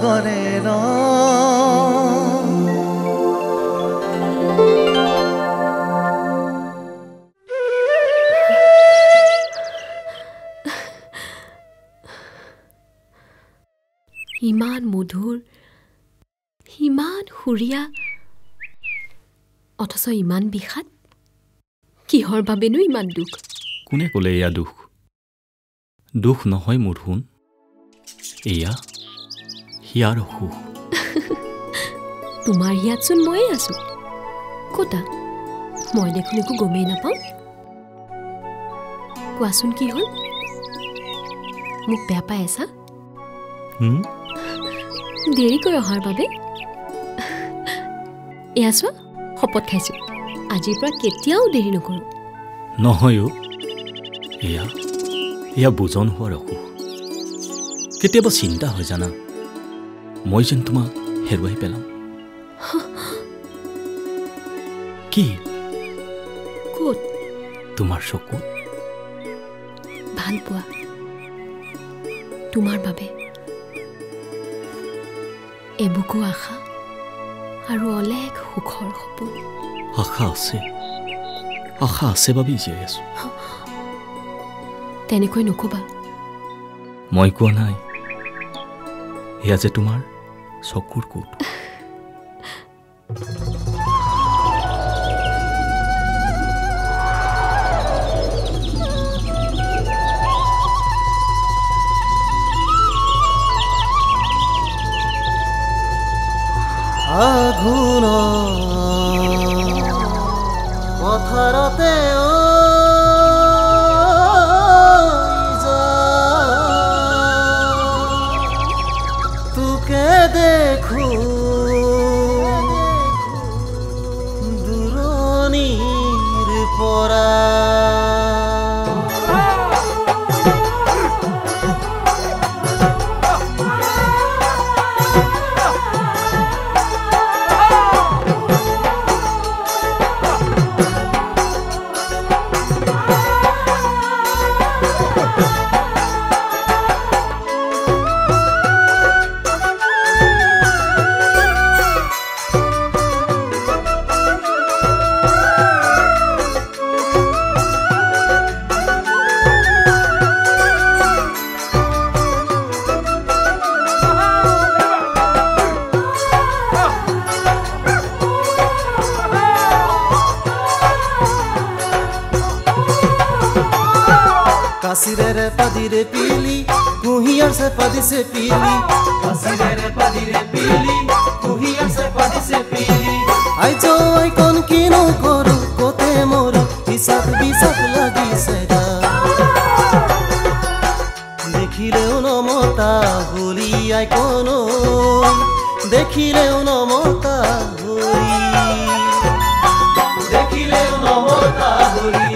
গৰে ন ইমান মধুৰ ইমান সুৰীয়া অথচ ইমান বিষাদ কিহৰ বাবেনো ইমান দুখ কোনে ক'লে এয়া দুখ দুখ নহয় মোৰ শুন এয়া হিয়াৰ অসুখ তোমাৰ হিয়াতচোন ময়ে আছো ক'তা মই দেখোন একো গমেই নাপাওঁ কোৱাচোন কি হ'ল মোক বেয়া পাই আছা দেৰিকৈ অহাৰ বাবে এয়া চোৱা শপত খাইছোঁ আজিৰ পৰা কেতিয়াও দেৰি নকৰোঁ নহয় এয়া বুজন হোৱাৰ অসুখ কেতিয়াবা চিন্তা হয় জানা মই যেন তোমাক হেৰুৱাই পেলাম কি ক'ত তোমাৰ চকুত ভাল পোৱা তোমাৰ বাবে এবুকু আশা আৰু অলেখ সুখৰ সপোন আশা আছে বাবে জীয়াই আছো তেনেকৈ নকবা মই কোৱা নাই এয়া যে তোমাৰ চকুৰ কোট আঘুণ পথাৰতে তোকে দেখো দূৰণিৰ পৰা কাশিরে পাদিরে পিলি কুহিয়ার সে পাদি সে পিলি কাশিরে পাদিরে পিলি কুহিয়ার সে পাদি সে পিলি আই যো আই কোন কিনো করু কোতে মোর হিসাব বিসাব লাগিছে গা দেখিলেও নমতা হলি আই কোন দেখিলেও নমতা হলি দেখিলেও নমতা হলি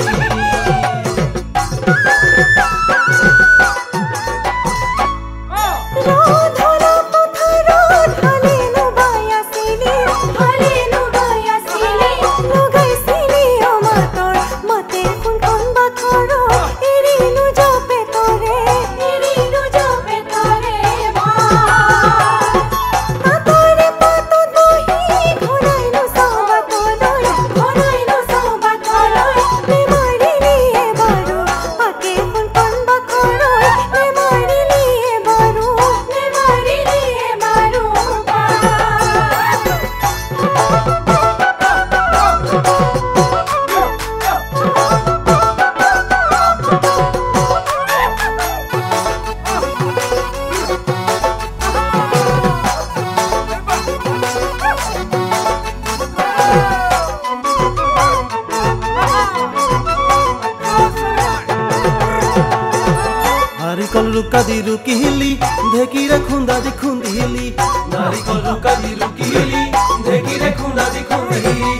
নারিকল রুকা দি রুকিলি ঢেকিরে খুন্দা দি খুন্দিলি নারিকল রুকা দি রুকিলি ঢেকিরে খুন্দা দি খুন্দিলি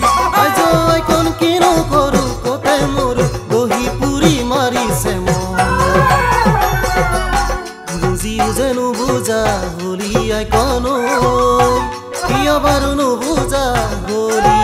আজ আই কোন কিনো করু কোতে মোর দহি পুরি মারিছে মন বুঝিও যেনু বুঝা হলি আই কোন কি আবার নু বুঝা হলি